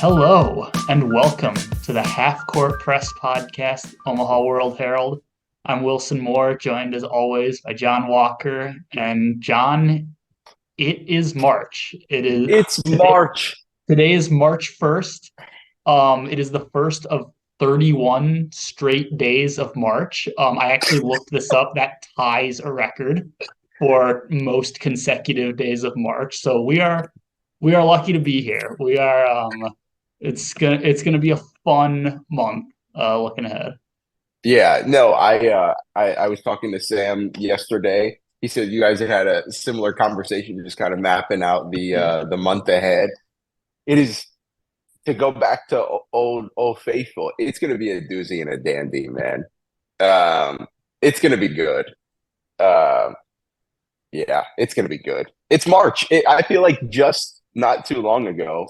Hello and welcome to the Half Court Press Podcast, Omaha World-Herald. I'm Wilson Moore, joined as always by Jon Walker. And John, it is March. It's March. Today is March 1st. It is the first of 31 straight days of March. I actually looked this up. That ties a record for most consecutive days of March. So we are lucky to be here. We are it's gonna be a fun month looking ahead. Yeah, no, I was talking to Sam yesterday. He said you guys had a similar conversation, just kind of mapping out the month ahead. It is to go back to old faithful. It's going to be a doozy and a dandy, man. It's going to be good. Yeah, it's going to be good. It's March. I feel like just not too long ago,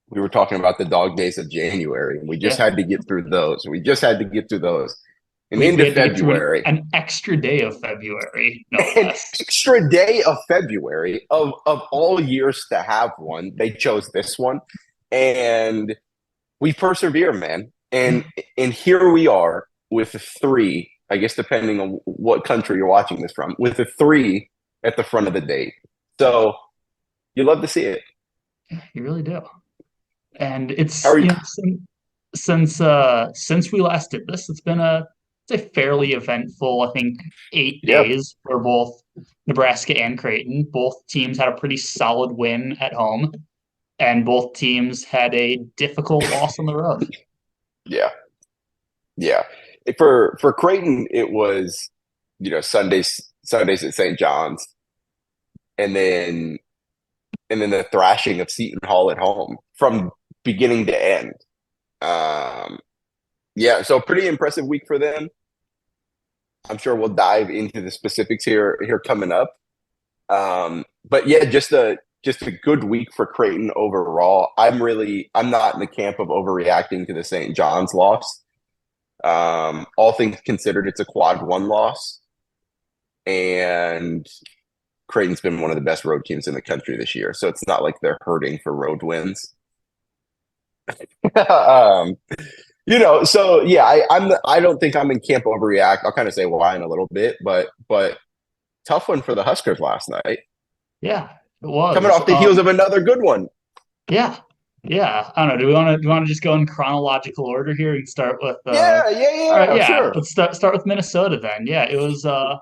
we were talking about the dog days of January, and we just had to get through those. And into February. An extra day of February. No An less. extra day of February of all years to have one. They chose this one. And we persevere, man. And here we are with a 3, I guess depending on what country you're watching this from, with a 3 at the front of the date. So you love to see it. You really do. And it's since we last did this, it's a fairly eventful, I think, 8 days for both Nebraska and Creighton. Both teams had a pretty solid win at home, and both teams had a difficult loss on the road. Yeah. For Creighton, it was Sundays at St. John's, and then the thrashing of Seton Hall at home from beginning to end. So pretty impressive week for them. I'm sure we'll dive into the specifics here coming up. But yeah, just a good week for Creighton overall. I'm not in the camp of overreacting to the St. John's loss. All things considered, it's a quad 1 loss, and Creighton's been one of the best road teams in the country this year, so it's not like they're hurting for road wins. So yeah, I don't think I'm in camp overreact. I'll kind of say why in a little bit, but tough one for the Huskers last night. Yeah, it was coming off the heels of another good one. Yeah. I don't know. Do we want to just go in chronological order here and start with? Sure. Let's start with Minnesota then. Yeah, it was a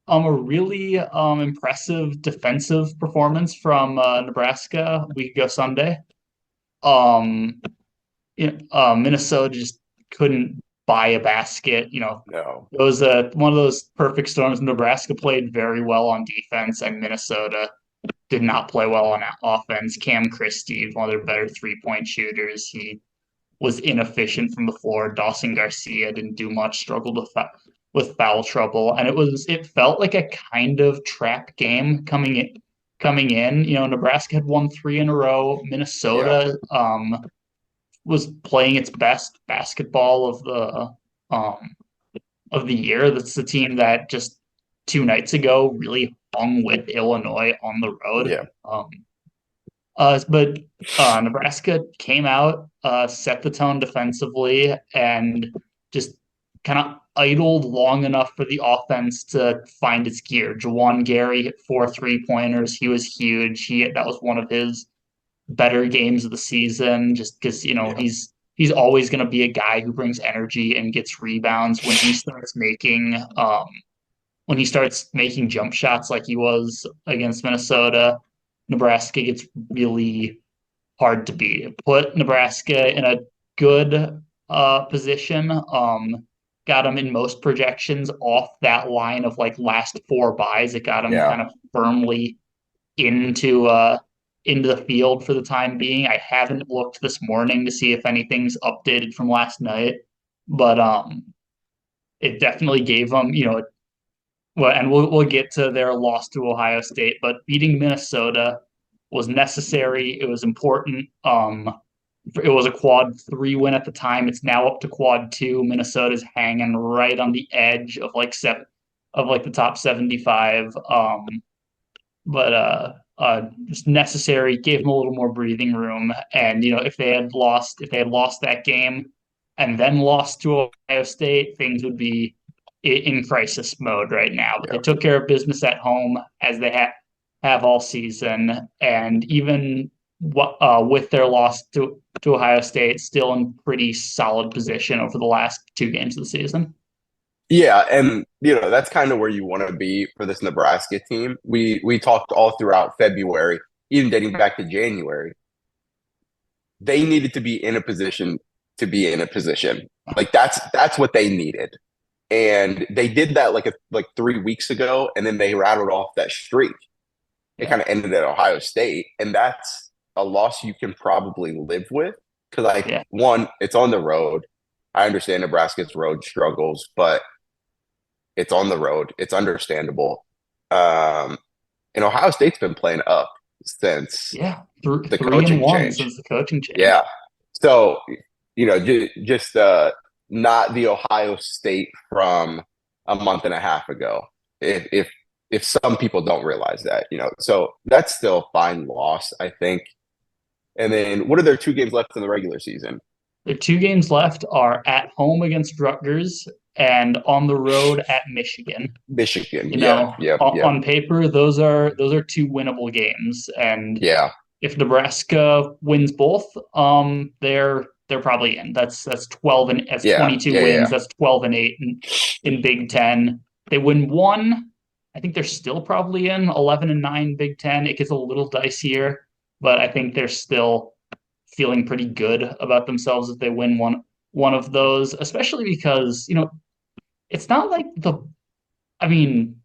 really impressive defensive performance from Nebraska a week ago Sunday. Minnesota just couldn't buy a basket. No. It was one of those perfect storms. Nebraska played very well on defense, and Minnesota did not play well on offense. Cam Christie, one of their better 3-point shooters, he was inefficient from the floor. Dawson Garcia didn't do much, struggled with foul trouble, and it felt like a kind of trap game coming in. Nebraska had won 3 in a row. Minnesota was playing its best basketball of the year. That's the team that just 2 nights ago really hung with Illinois on the road. But Nebraska came out, set the tone defensively, and just kind of idled long enough for the offense to find its gear. Juwan Gary hit 4 3-pointers. He was huge. That was one of his better games of the season, just because he's always going to be a guy who brings energy and gets rebounds when he starts making jump shots like he was against Minnesota. Nebraska gets really hard to beat. Put Nebraska in a good position. Got them in most projections off that line of like last 4 buys. It got them kind of firmly into the field for the time being. I haven't looked this morning to see if anything's updated from last night, but it definitely gave them, and we'll get to their loss to Ohio State, but beating Minnesota was necessary. It was important. It was a quad 3 win at the time. It's now up to quad 2. Minnesota's hanging right on the edge of the top 75. But just necessary, gave them a little more breathing room. And if they had lost that game and then lost to Ohio State, things would be in crisis mode right now. But they Yeah. took care of business at home as they have all season, and even with their loss to Ohio State, still in pretty solid position over the last two games of the season. Yeah, and that's kind of where you want to be for this Nebraska team. We talked all throughout February, even dating back to January. They needed to be in a position to be in a position. Like that's what they needed. And they did that like 3 weeks ago, and then they rattled off that streak. It kind of ended at Ohio State, and that's a loss you can probably live with because Yeah, one, it's on the road. I understand Nebraska's road struggles, but it's on the road. It's understandable. And Ohio State's been playing up since yeah, the three and coaching one change. since the coaching change. Yeah. So, just not the Ohio State from a month and a half ago. If some people don't realize that, so that's still a fine loss, I think. And then what are their 2 games left in the regular season? The two games left are at home against Rutgers and on the road at Michigan. Michigan. Yeah. Yep. Yep. On paper, those are two winnable games, and Yeah. if Nebraska wins both, they're probably in. That's Yeah. 22 Yeah. wins. Yeah. That's 12-8 in Big Ten. They win one, I think they're still probably in 11-9 Big Ten. It gets a little dicier, but I think they're still feeling pretty good about themselves if they win one of those, especially because it's not like I mean,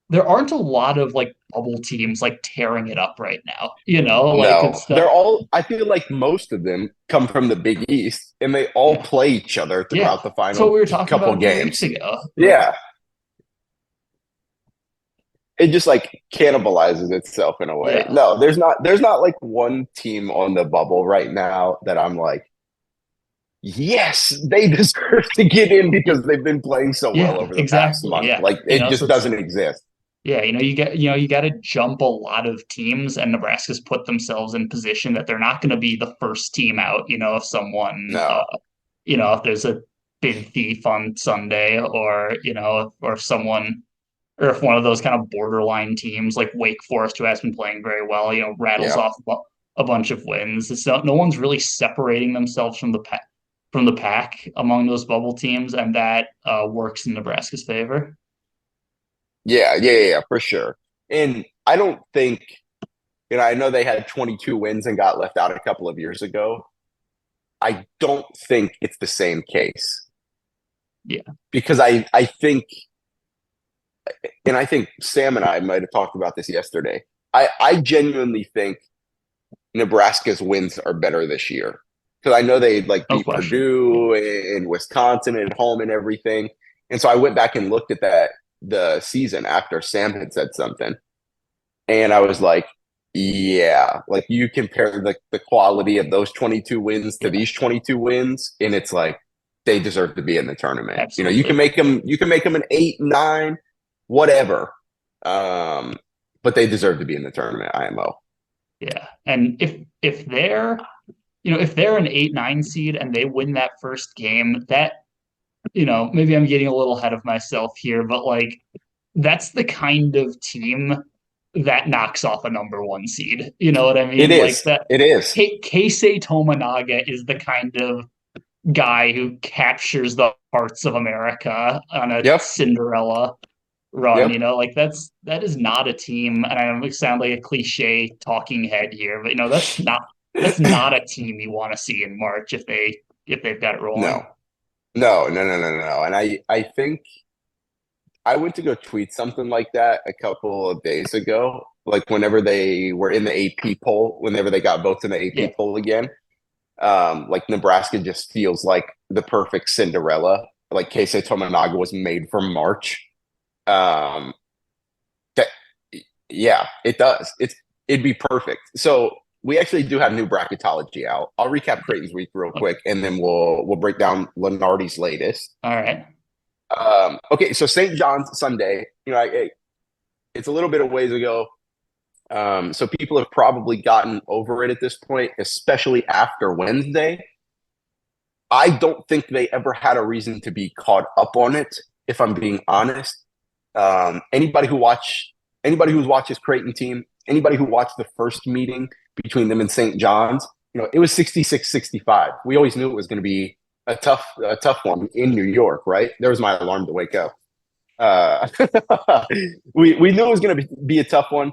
there aren't a lot of like bubble teams like tearing it up right now. Like No, it's they're all, I feel like most of them come from the Big East and they all yeah, play each other yeah. throughout the That's what final we were talking couple about a few weeks games. ago. Yeah. It just like cannibalizes itself in a way. Yeah, No, there's not like one team on the bubble right now that I'm like, yes, they deserve to get in because they've been playing so well yeah, over the past exactly. month. Yeah, Like it so just it's doesn't exist. yeah, you got to jump a lot of teams, and Nebraska's put themselves in position that they're not going to be the first team out. If someone, No. if there's a bid thief on Sunday, or if someone, or if one of those kind of borderline teams like Wake Forest, who has been playing very well, rattles Yeah. off a bunch of wins. It's no one's really separating themselves from the pack among those bubble teams, and that works in Nebraska's favor. Yeah, yeah, yeah, yeah, for sure. And I don't think, I know they had 22 wins and got left out a couple of years ago. I don't think it's the same case Yeah. because I think, and I think Sam and I might have talked about this yesterday. I genuinely think Nebraska's wins are better this year because I know they like No beat question. Purdue and Wisconsin at home and everything. And so I went back and looked at the season after Sam had said something. And I was like, yeah, like you compare the quality of those 22 wins to Yeah, these 22 wins, and it's like they deserve to be in the tournament. You can absolutely. make them an 8, 9, whatever. But they deserve to be in the tournament, IMO. Yeah. And if they're an 8-9 seed and they win that first game, that, maybe I'm getting a little ahead of myself here, but like that's the kind of team that knocks off a number one seed. You know what I It mean? Like is. that It is. Keisei Tominaga is the kind of guy who captures the hearts of America on a Yep. Cinderella run. Yep. Like that is not a team, and I sound like a cliche talking head here, but that's not a team you want to see in March if they've got it rolling. No. No, no, no, no, no. And I think I went to go tweet something like that a couple of days ago, like whenever they were in the AP poll, whenever they got votes in the Yeah, AP poll again. Like Nebraska just feels like the perfect Cinderella. Like Keisei Tominaga was made for March. Um, that yeah, it does. It'd be perfect. So we actually do have new bracketology out. I'll recap Creighton's week real quick, and then we'll break down Lenardi's latest. all right. Okay, so St. John's Sunday. It's a little bit of ways ago. So people have probably gotten over it at this point, especially after Wednesday. I don't think they ever had a reason to be caught up on it, if I'm being honest. Anybody who watched this Creighton team, anybody who watched the first meeting between them and St. John's, it was 66-65. We always knew it was going to be a tough one in New York, right? There was my alarm to wake up. Uh, we knew it was going to be a tough one.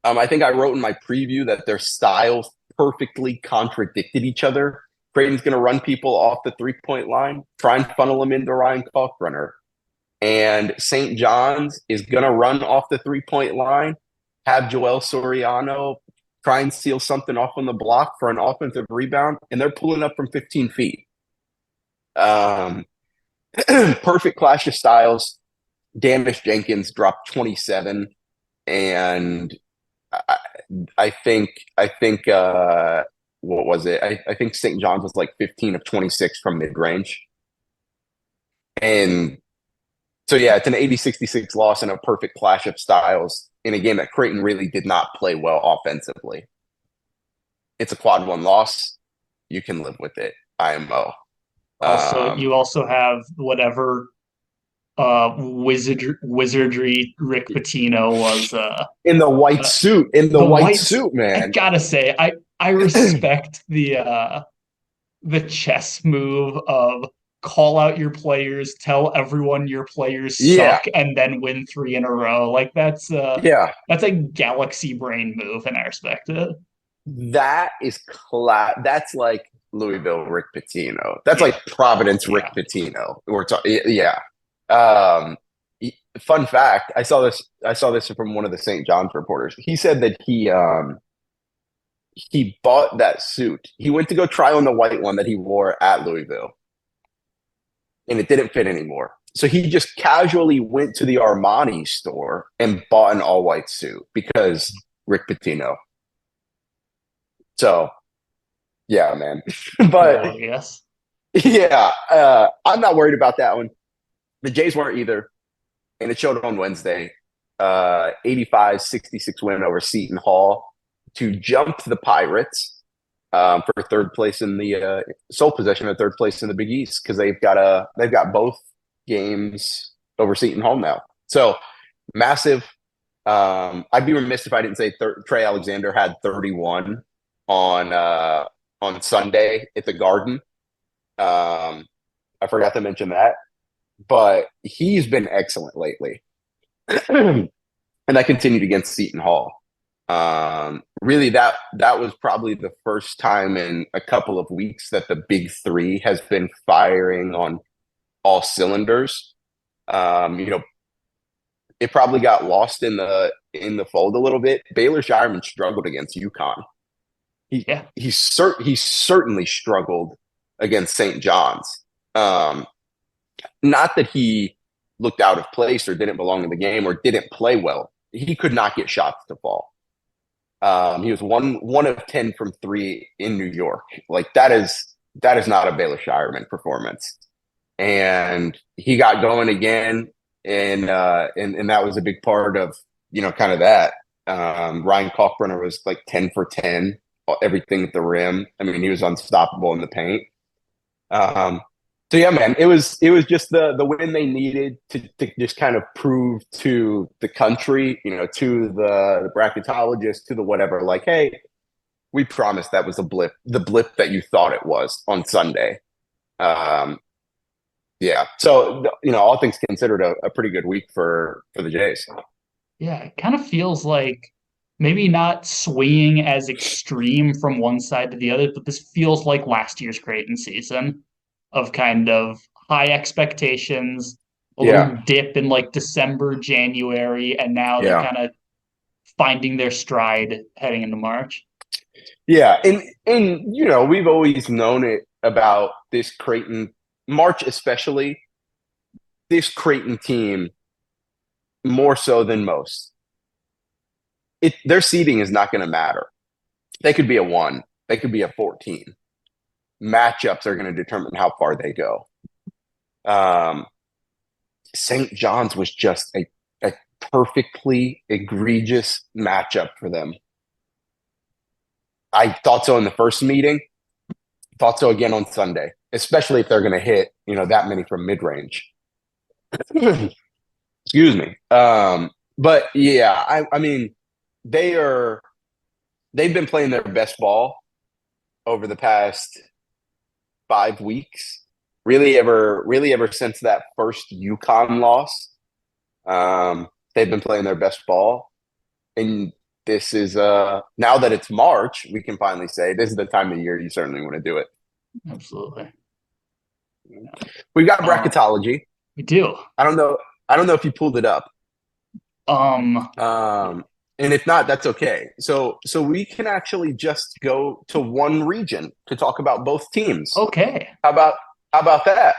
I think I wrote in my preview that their styles perfectly contradicted each other. Creighton's going to run people off the 3-point line, try and funnel them into Ryan Kalkbrenner. And St. John's is going to run off the 3-point line, have Joel Soriano try and steal something off on the block for an offensive rebound, and they're pulling up from 15 feet. Perfect clash of styles. Danish Jenkins dropped 27, and I think what was it? I think St. John's was like 15 of 26 from mid-range. And so, yeah, it's an 80-66 loss and a perfect clash of styles in a game that Creighton really did not play well offensively. It's a quad one loss. You can live with it, IMO. Also, you also have whatever wizardry Rick Pitino was in the white suit. In the white suit, man. I gotta say, I respect the chess move of call out your players, tell everyone your players suck, and then win 3 in a row. Like that's a galaxy brain move, and I respect it. That is that's like Louisville Rick Pitino. That's like Providence Rick Pitino. We're talking, fun fact: I saw this from one of the St. John's reporters. He said that he bought that suit. He went to go try on the white one that he wore at Louisville, and it didn't fit anymore. So he just casually went to the Armani store and bought an all-white suit because Rick Pitino. So, yeah, man. But yes, I'm not worried about that one. The Jays weren't either, and it showed on Wednesday. 85-66 win over Seton Hall to jump the Pirates for third place in the sole possession of third place in the Big East because they've got both games over Seton Hall now. So massive. I'd be remiss if I didn't say Trey Alexander had 31 on Sunday at the Garden. I forgot to mention that, but he's been excellent lately, and that continued against Seton Hall. Really, that was probably the first time in a couple of weeks that the big three has been firing on all cylinders. It probably got lost in the fold a little bit. Baylor Scheierman struggled against UConn. He certainly struggled against St. John's. Not that he looked out of place or didn't belong in the game or didn't play well. He could not get shots to fall. He was one of 10 from 3 in New York. Like that is not a Baylor Scheierman performance. And he got going again, and that was a big part of kind of that. Ryan Kalkbrenner was like 10 for 10, everything at the rim. I mean, he was unstoppable in the paint. So yeah, man, it was just the win they needed to just kind of prove to the country, to the bracketologists, to the whatever, like, hey, we promised that was the blip that you thought it was on Sunday. Yeah. So, all things considered, a pretty good week for the Jays. Yeah, it kind of feels like maybe not swinging as extreme from one side to the other, but this feels like last year's Creighton season of kind of high expectations, a little dip in like December, January, and now they're kind of finding their stride heading into March. Yeah, and we've always known it about this Creighton March, especially this Creighton team more so than most. Their seeding is not going to matter. They could be a 1, they could be a 14. Matchups are going to determine how far they go. St. John's was just a perfectly egregious matchup for them. I thought so in the first meeting. Thought so again on Sunday, especially if they're going to hit, that many from mid-range. Excuse me. But yeah, I mean, they've been playing their best ball over the past 5 weeks. Really ever since that first UConn loss. They've been playing their best ball. And this is now that it's March, we can finally say this is the time of year you certainly want to do it. Absolutely. We've got bracketology. We do. I don't know if you pulled it up. And if not, that's okay. So we can actually just go to one region to talk about both teams. Okay. How about that?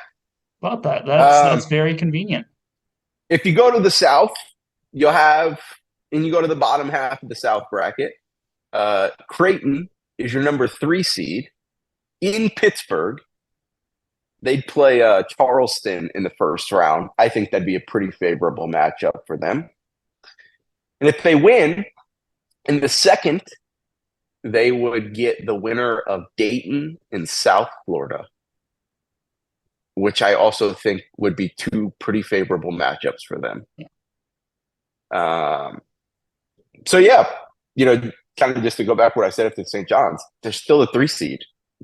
That's very convenient. If you go to the South, you go to the bottom half of the South bracket. Creighton is your number 3 seed in Pittsburgh. They'd play Charleston in the first round. I think that'd be a pretty favorable matchup for them. And if they win in the second, they would get the winner of Dayton in South Florida, which I also think would be 2 pretty favorable matchups for them. Yeah. So yeah, kind of just to go back to what I said after St. John's, they're still a 3 seed.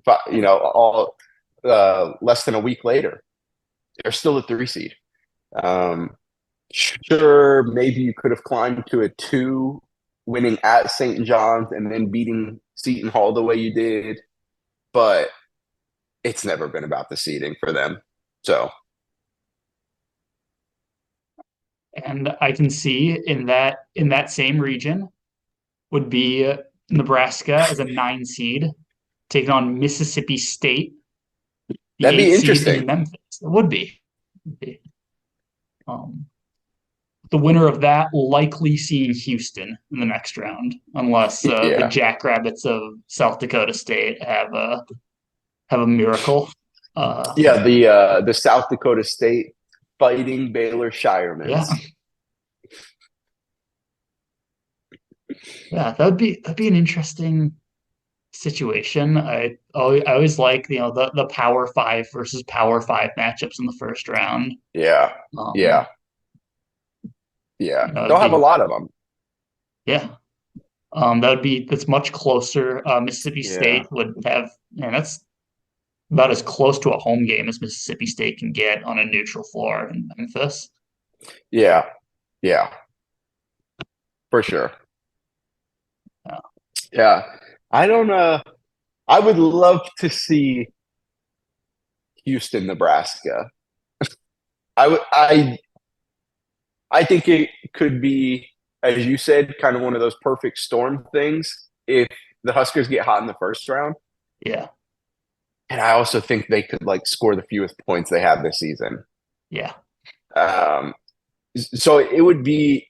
But all less than a week later, they're still a 3 seed. Sure, maybe you could have climbed to a 2, winning at St. John's and then beating Seton Hall the way you did, but it's never been about the seeding for them. So, and I can see in that same region would be Nebraska as a 9 seed taking on Mississippi State. That'd be interesting. In Memphis. It would be. The winner of that likely seeing Houston in the next round, unless the Jackrabbits of South Dakota State have a miracle. The South Dakota State Fighting Baylor Scheierman. Yeah, that'd be an interesting situation. I always like the Power 5 versus Power 5 matchups in the first round. Yeah. They'll have a lot of them. Yeah. That's much closer. Mississippi State would have, and that's about as close to a home game as Mississippi State can get on a neutral floor in Memphis. Yeah. For sure. Yeah. I don't I would love to see Houston, Nebraska. I think it could be, as you said, kind of one of those perfect storm things if the Huskers get hot in the first round. Yeah. And I also think they could score the fewest points they have this season. Yeah. So it would be,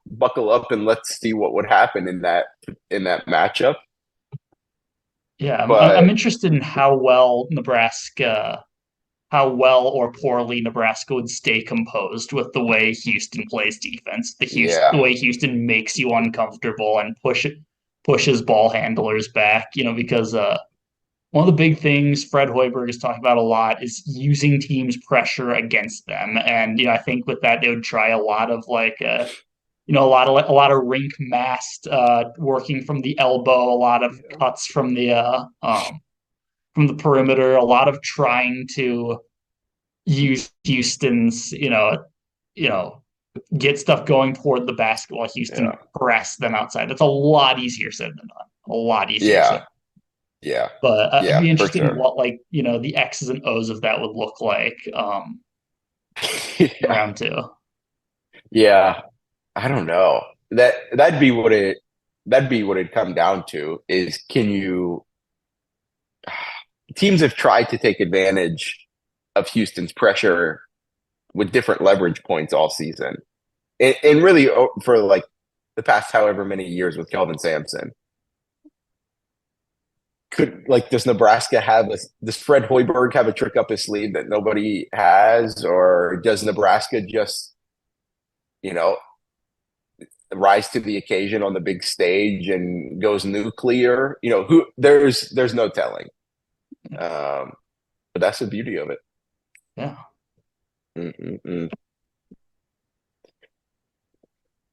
buckle up and let's see what would happen in that matchup. Yeah, I'm interested in how well or poorly Nebraska would stay composed with the way Houston plays defense. The way Houston makes you uncomfortable and pushes ball handlers back, because one of the big things Fred Hoiberg is talking about a lot is using teams' pressure against them. And, I think with that, they would try a lot of a lot of rink mast working from the elbow, a lot of cuts from the perimeter, a lot of trying to use Houston's, get stuff going toward the basket while Houston press them outside. That's a lot easier said than done. A lot easier said. Yeah. But I'd be interested in what the X's and O's of that would look like round 2. Yeah. I don't know. That'd be what it'd come down to is teams have tried to take advantage of Houston's pressure with different leverage points all season. And really for the past however many years with Kelvin Sampson. Does Nebraska does Fred Hoiberg have a trick up his sleeve that nobody has, or does Nebraska just, rise to the occasion on the big stage and goes nuclear. Who there's no telling. But that's the beauty of it. Yeah. Mm-mm-mm.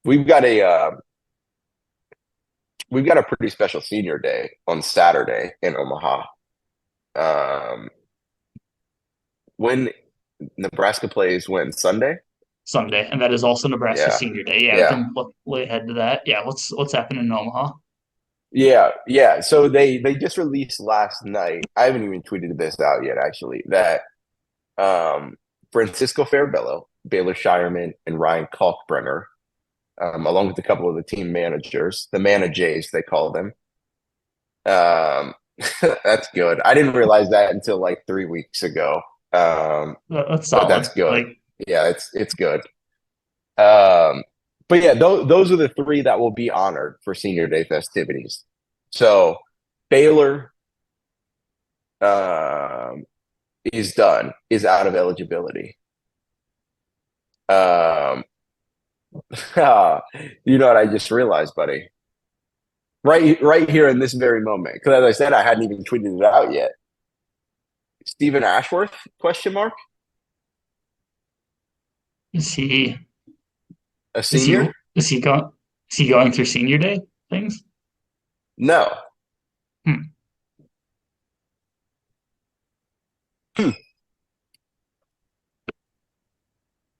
We've got a pretty special senior day on Saturday in Omaha. When Nebraska plays Sunday? Sunday, and that is also Nebraska Yeah. Senior Day. Yeah, we Yeah. can look way ahead to that. Yeah, what's happening in Omaha? Yeah, yeah. So they just released last night. I haven't even tweeted this out yet, actually, that Francisco Farabello, Baylor Scheierman, and Ryan Kalkbrenner, along with a couple of the team managers, the manajays they call them. That's good. I didn't realize that until like 3 weeks ago. That's But solid. that's good. Like, Yeah, it's good. But yeah, those are the three that will be honored for Senior Day festivities. So Baylor is out of eligibility. You know what I just realized, buddy? Right here in this very moment, because as I said, I hadn't even tweeted it out yet. Stephen Ashworth? Question mark? is he A is he senior? is he going through Senior Day things? No. Hmm. Hmm.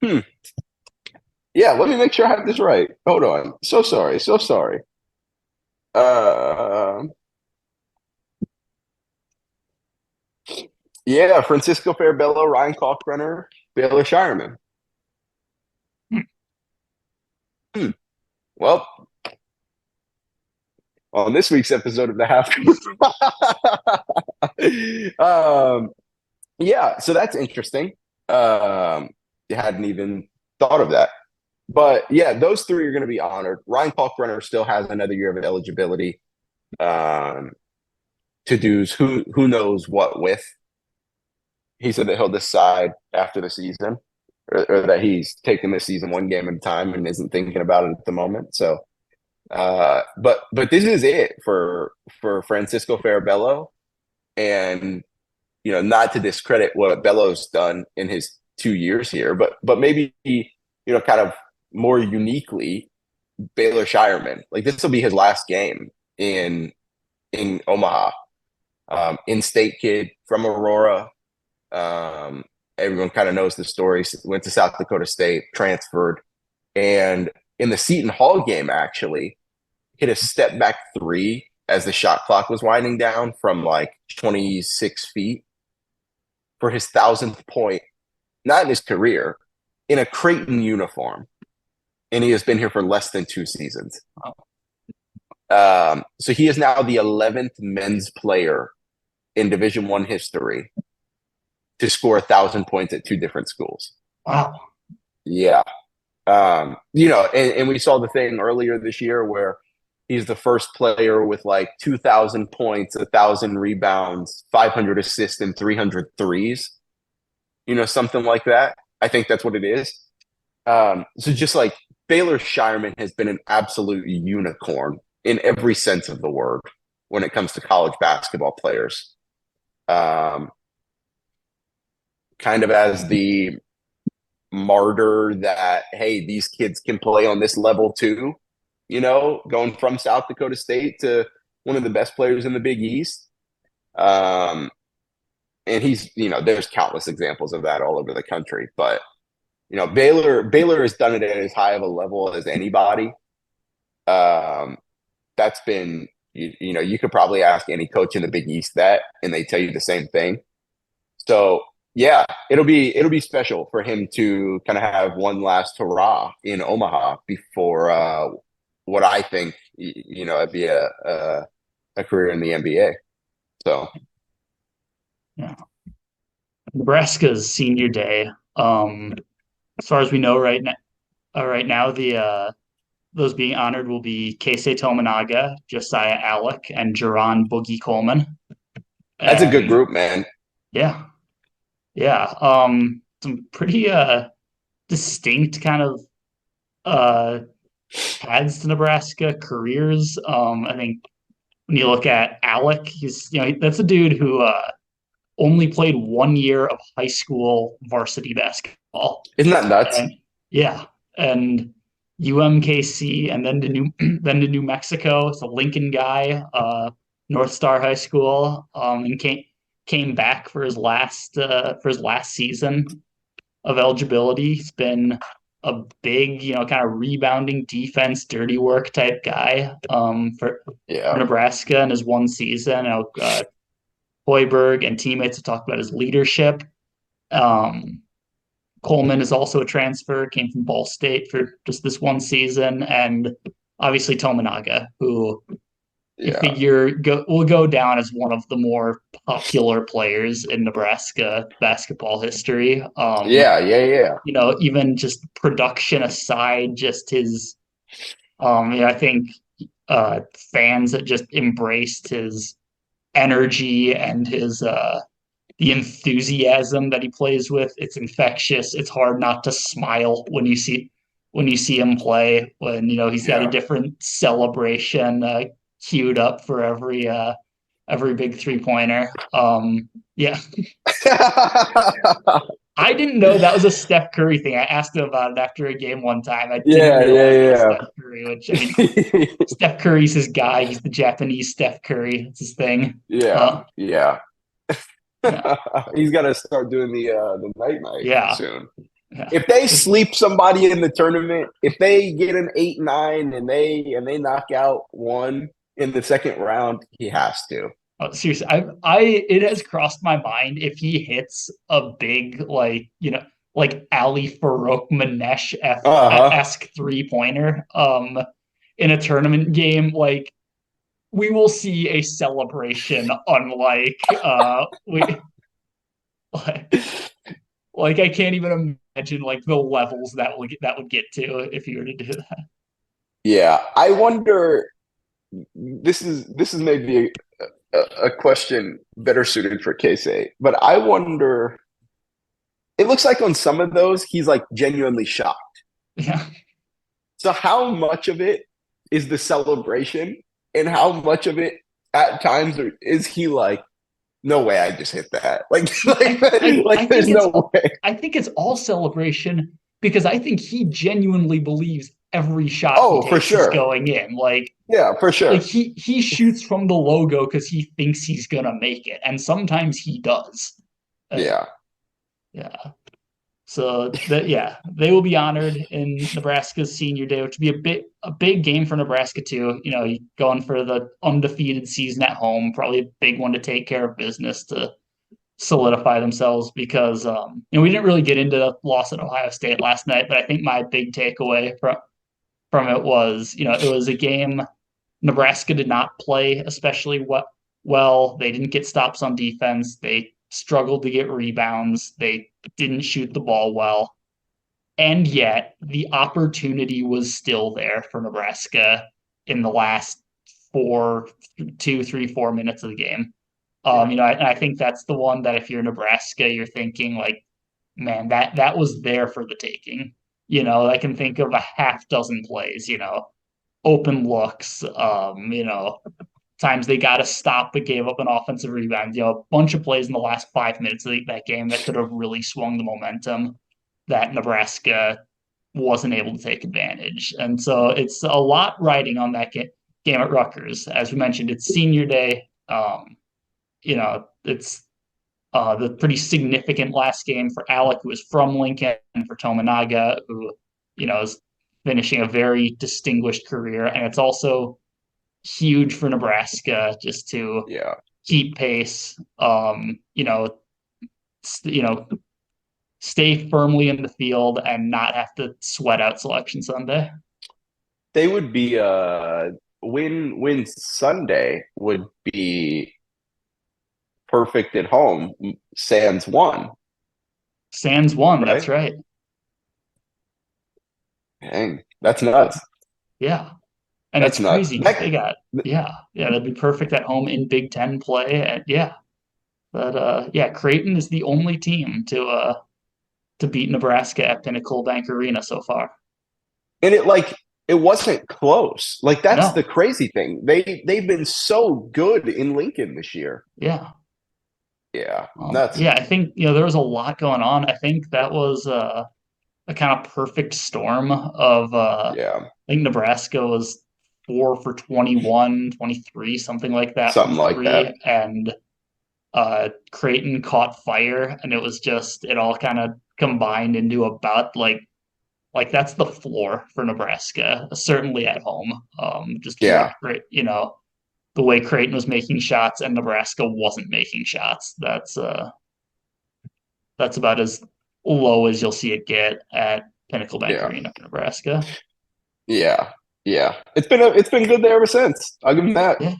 Hmm. Yeah, let me make sure I have this right. Hold on. So sorry. So sorry. Yeah, Francisco Farabello, Ryan Kalkbrenner, Baylor Scheierman. Hmm. Hmm. Well, on this week's episode of the Half. Yeah, so that's interesting. Hadn't even thought of that. But yeah, those three are going to be honored. Ryan Kalkbrenner still has another year of eligibility to do who knows what with. He said that he'll decide after the season, or that he's taking this season one game at a time and isn't thinking about it at the moment. So, but this is it for Francisco Farabello, and not to discredit what Bello's done in his 2 years here, but maybe kind of more uniquely, Baylor Scheierman. Like this will be his last game in Omaha. In-state kid from Aurora. Everyone kind of knows the story. Went to South Dakota State, transferred, and in the Seton Hall game, actually hit a step back three as the shot clock was winding down from like 26 feet for his 1,000th point, not in his career, in a Creighton uniform, and he has been here for less than 2 seasons. So he is now the 11th men's player in Division I history to score 1,000 points at two different schools. Wow. Yeah. And we saw the thing earlier this year where he's the first player with like 2,000 points, 1,000 rebounds, 500 assists, and 300 threes. Something like that. I think that's what it is. So just like Baylor Scheierman has been an absolute unicorn in every sense of the word when it comes to college basketball players. Kind of as the martyr that, hey, these kids can play on this level too, going from South Dakota State to one of the best players in the Big East. And he's, there's countless examples of that all over the country. But, Baylor has done it at as high of a level as anybody. That's been, you could probably ask any coach in the Big East that, and they tell you the same thing. So, yeah, it'll be special for him to kind of have one last hurrah in Omaha before what I think it'd be a career in the NBA. So, Yeah. Nebraska's Senior Day. As far as we know right now, the those being honored will be Keisei Tominaga, Josiah Alec, and Jaron Boogie Coleman. that's a good And group, man. yeah, yeah. Some pretty distinct kind of paths to Nebraska careers. I think when you look at Alec, that's a dude who only played 1 year of high school varsity basketball. Isn't that nuts? And yeah, and UMKC, and then to New Mexico. It's a Lincoln guy, North Star High School, and came back for his last season of eligibility. He's been a big, kind of rebounding defense, dirty work type guy, for Yeah. Nebraska in his one season. Hoiberg and teammates have talked about his leadership. Um, Coleman is also a transfer, came from Ball State for just this one season, and obviously Tominaga, who you Yeah. figure will go down as one of the more popular players in Nebraska basketball history. Yeah. Yeah. Yeah. Even just production aside, just his, I think fans that just embraced his energy and his the enthusiasm that he plays with. It's infectious. It's hard not to smile when you see him play. When he's got a Yeah. different celebration queued up for every big 3-pointer. Yeah, I didn't know that was a Steph Curry thing. I asked him about it after a game one time. I didn't Yeah. realize it was Yeah. Steph Curry, which, I mean, Yeah. Steph Curry's his guy. He's the Japanese Steph Curry. It's his thing. Yeah. Uh, Yeah. yeah, He's got to start doing the night night yeah, soon. yeah. If they sleep somebody in the tournament, if they get an 8-9 and they knock out one in the second round, he has to. Oh, seriously, it has crossed my mind if he hits a big, like Ali Farouk Manesh Uh-huh. esque 3-pointer in a tournament game. Like, we will see a celebration unlike we like I can't even imagine like the levels that would get to if you were to do that. Yeah. I wonder, this is maybe a question better suited for Keisei, but I wonder, it looks like on some of those he's like genuinely shocked. Yeah. So how much of it is the celebration and how much of it at times is he like, no way I just hit that. Like See, I like think there's no way. I think it's all celebration because I think he genuinely believes every shot he Oh, for takes is sure. going in. Yeah, for Like sure. he shoots from the logo because he thinks he's gonna make it, and sometimes he does. Uh, Yeah. yeah. So that yeah, they will be honored in Nebraska's senior day, which would be a big game for Nebraska too. Going for the undefeated season at home, probably a big one to take care of business to solidify themselves because we didn't really get into the loss at Ohio State last night, but I think my big takeaway from it was it was a game Nebraska did not play especially well. They didn't get stops on defense. They struggled to get rebounds. They didn't shoot the ball well. And yet the opportunity was still there for Nebraska in the last 4 minutes of the game. Yeah. I think that's the one that if you're Nebraska, you're thinking like, man, that was there for the taking. I can think of a half dozen plays, open looks, times they got to stop but gave up an offensive rebound, a bunch of plays in the last 5 minutes of that game that could have really swung the momentum that Nebraska wasn't able to take advantage. And so it's a lot riding on that game at Rutgers. As we mentioned, it's senior day. It's the pretty significant last game for Alec, who is from Lincoln, and for Tominaga, who, is finishing a very distinguished career. And it's also huge for Nebraska just to Yeah. keep pace, stay firmly in the field and not have to sweat out Selection Sunday. They would be win Sunday would be perfect at home. Sans one, Sans one, that's right? right. Dang, that's nuts. Yeah. And it's That's nuts. crazy because they got, yeah, that'd be perfect at home in Big Ten play. And yeah. But yeah, Creighton is the only team to beat Nebraska at Pinnacle Bank Arena so far. And it like it wasn't close. Like that's No. the crazy thing. They've been so good in Lincoln this year. Yeah. Yeah, nuts. Yeah, I think there was a lot going on. I think that was a kind of perfect storm of Yeah, I think Nebraska was 4 for 21, 23, something like that from something like that. three, and Creighton caught fire, and it all kind of combined into about like that's the floor for Nebraska, certainly at home. Just Yeah, the way Creighton was making shots and Nebraska wasn't making shots. That's about as low as you'll see it get at Pinnacle Bank yeah, Arena for Nebraska. yeah, yeah. It's been good there ever since. I'll give them that. Yeah,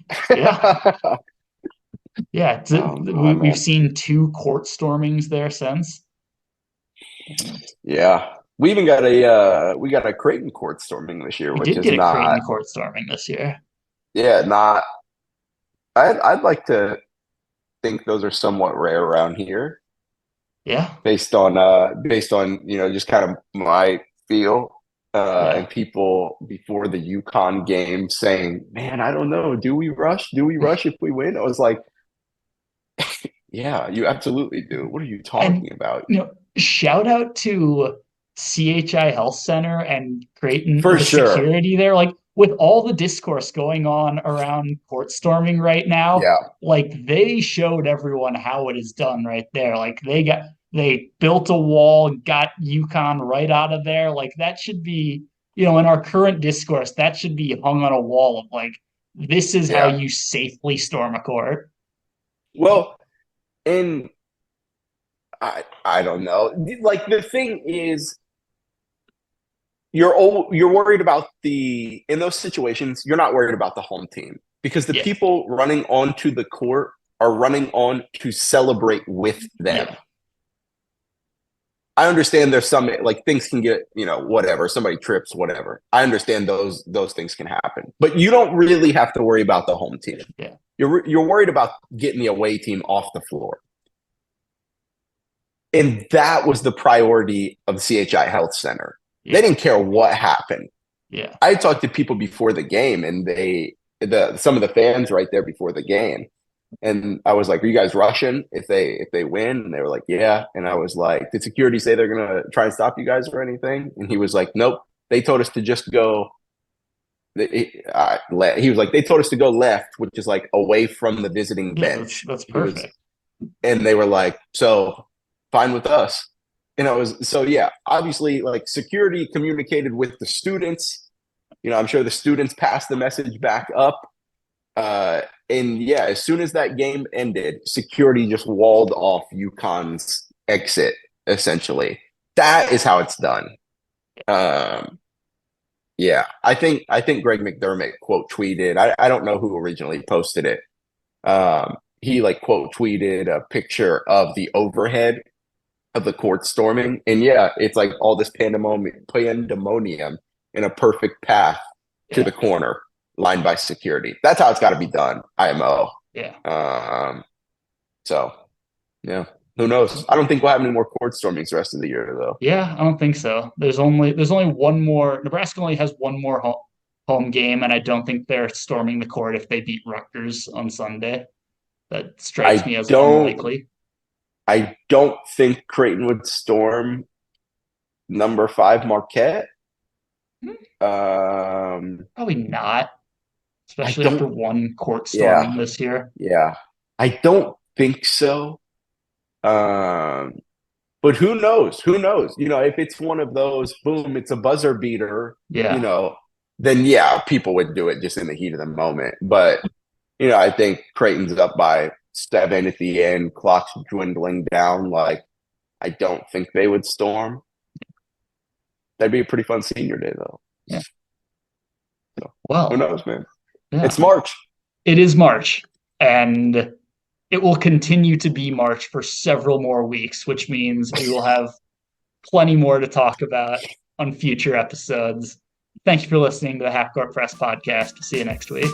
yeah, yeah. Oh my We've man. seen two court stormings there since. Yeah. We got a Creighton court storming this year, We which did is get a not Creighton court storming this year. yeah, not I'd like to think those are somewhat rare around here Yeah, based on, just kind of my feel yeah. and people before the UConn game saying, "Man, I don't know. Do we rush? Do we rush if we win?" I was like, "Yeah, you absolutely do. What are you And talking about?" shout out to CHI Health Center and Creighton, For the sure. security there. Like with all the discourse going on around court storming right now, Yeah. like they showed everyone how it is done right there. Like they built a wall, got UConn right out of there. Like that should be, in our current discourse, that should be hung on a wall of like, this is how Yeah. you safely storm a court. Well, and I don't know. Like the thing is you're worried about in those situations, you're not worried about the home team because the Yeah, people running onto the court are running on to celebrate with them. yeah, I understand there's some like things can get, whatever, somebody trips, whatever. I understand those things can happen. But you don't really have to worry about the home team. yeah, You're worried about getting the away team off the floor. And that was the priority of the CHI Health Center. They yeah, didn't care what happened. yeah. I talked to people before the game, and some of the fans right there before the game, and I was like, "Are you guys rushing if they win?" And they were like, "Yeah." And I was like, "Did security say they're gonna try and stop you guys or anything?" And he was like, "Nope. They told us to just go." He was like, "They told us to go left, which is like away from the visiting Yeah, that's bench." that's He was, perfect. and they were like, "So fine with us." And I was so yeah. Obviously, like security communicated with the students. I'm sure the students passed the message back up. And yeah, as soon as that game ended, security just walled off UConn's exit, essentially. That is how it's done. Yeah, I think Greg McDermott quote tweeted. I don't know who originally posted it. He like quote tweeted a picture of the overhead of the court storming, and yeah, it's like all this pandemonium in a perfect path to Yeah, the corner, lined by security. That's how it's got to be done. IMO. yeah, So yeah, who knows? I don't think we'll have any more court stormings the rest of the year, though. yeah. I don't think so. There's only one more. Nebraska only has one more home game, and I don't think they're storming the court if they beat Rutgers on Sunday. That strikes I me as don't. unlikely. I don't think Creighton would storm number 5 Marquette. Hmm, Um, Probably not, I especially after don't. one court Yeah, storming this year. yeah. I don't think so. Um, but who knows? Who knows? If it's one of those, boom, it's a buzzer beater. You Yeah, know, then yeah, people would do it just in the heat of the moment. But I think Creighton's up by 7 at the end, clock's dwindling down. Like, I don't think they would storm. That'd be a pretty fun senior day, though. yeah. So who Well, knows, man? yeah. It's March. It is March, and it will continue to be March for several more weeks, which means we will have plenty more to talk about on future episodes. Thank you for listening to the Half Court Press podcast. See you next week.